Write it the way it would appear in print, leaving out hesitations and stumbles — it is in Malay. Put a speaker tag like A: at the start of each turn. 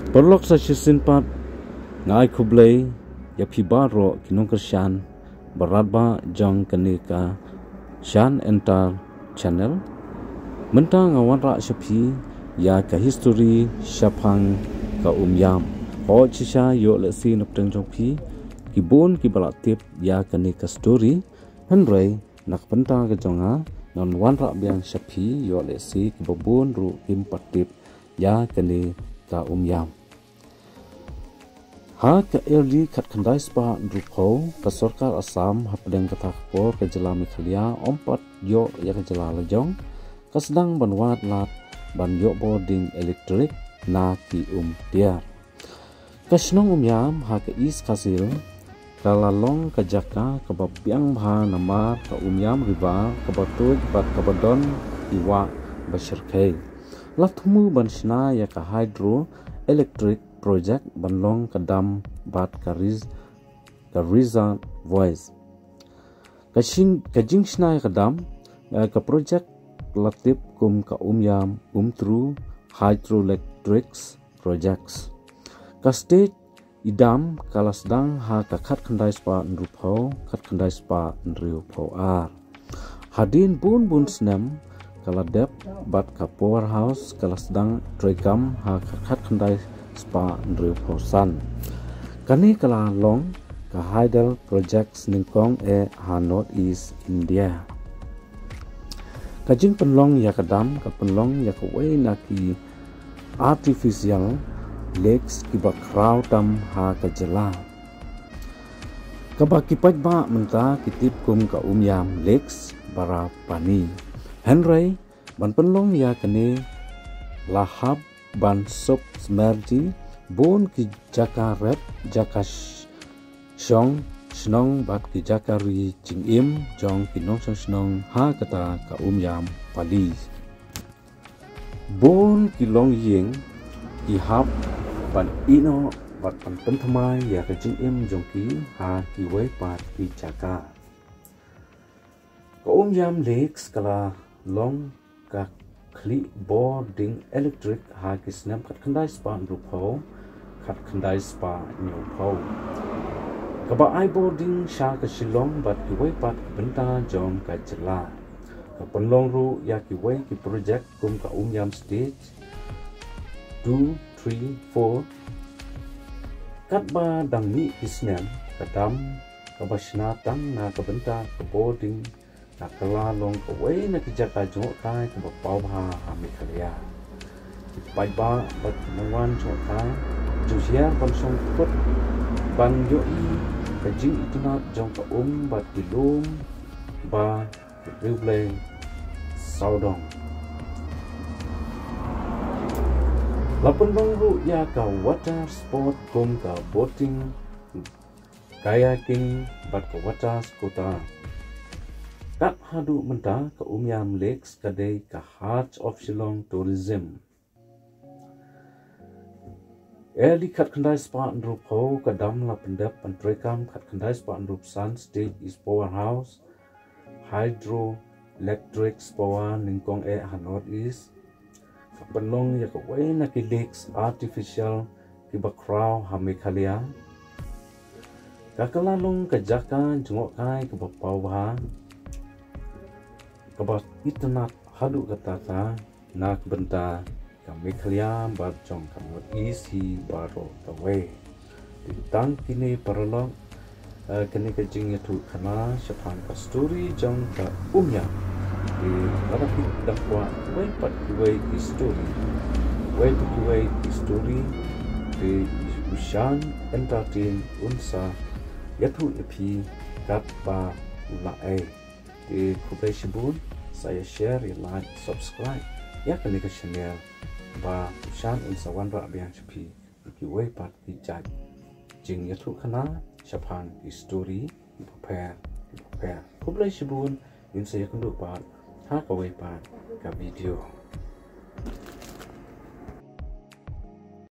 A: Perlok sa simpat ngai kublay ya pibaro kinong kersyan berat ba jong kenika shan entar channel mentang awan ra shapi ya ka history shapang ka umyam ho chisha yo le si napteng jong pi kibon ki balatip ya kenika story henrei nak penta ka jonga non wan ra biang shapi yo le si kibon ru impatip ya kenika umyam ha ka LD kat kandai spa druko ka Sarkar Assam hapdeng kata kapor ke jela Meghalaya ompat yo ya ke jela lejong ka sedang banwat lat ban yo boarding elektrik na ki dia ka snong umyam ha ka is kasil ka lalong ka jaka ka babiang bha namar ka umyam riba ka batuj bat ka badon iwa basirkai latmu ban sna ya ka hydro electric project banlong kadam bat kariza voice kajing snai kadam ka project latip kum ka umyam through hydroelectrics projects ka state idam kala sedang ha ka khat khandai spa nrupho khat khandai spa nriupho ar hadin bun snem kala dep bat ka powerhouse kala sedang trekam ha ka khat khandai spa nriupho san kani kala long ka hydel projects ningkong ha north east India kajing penlong ya kadam ka penlong ya ka wei na ki artificial lakes ki ba kraw tam ha ka jela ka ba ki paj ba menta kitip kum ka umyam lakes bara pani henrei ban penlong ya kane lahab ban sop smerji bon ki jaka rep jaka shong snong bat ki jaka ri chingim jong ki nong snong ha kata ka umyam pali bon ki long yeng ki hap ban ino bat pan thamai ya ka chingim jong ki ha ki wei pat ki jaka ka umyam lakes kala long ka kli boarding electric ha ki snap khat khandai spa nrupho khat khandai spa nyupho kaba I boarding sha ka shilong bat ki wei pat benta jom ka jela ka penlong ru ya ki wei ki project kum ka umyam stage 2 3 4 kat ba dang ni ki snap kadam ka basna tang na ka benta ka boarding nakala long away na kijaka jong kai ka pau ha Meghalaya pai ba bat mangwan jong kai jusia ban song put ban yo i ka jing ituna jong ka bat kilum ba rible saudong lapun bang ru ya ka water sport kum ka boating kayaking bat ka water scooter kat hadu menta ka umyam lakes kadai ka heart of Shillong tourism eli kat khandai spa nrup ho kadam la pendap pantrekam kat khandai spa nrup sun state is powerhouse hydro electric power ningkong hanot is penlong ya ka wei na ki lakes artificial ki bakraw ha Meghalaya kakalalong ka jaka jungok kai ka bapau ha kabat internet hadu kata nak benta ka Meghalaya bar jong kamot isi baro kawe tang kini paralog kini ka jing yatu kana shapang ka story jong ka umya di larapi dakwa wei pat wei story di ushan entertain unsa yatu epi kat pa lae di kubai shibun saya share ya like subscribe ya kali ke channel ba ushan unsa wan ra biang chapi ki wei pat ki jai jing yatu kana shapang ki story prepare kubai shibun in saya kundu pat ha ka wei pat ka video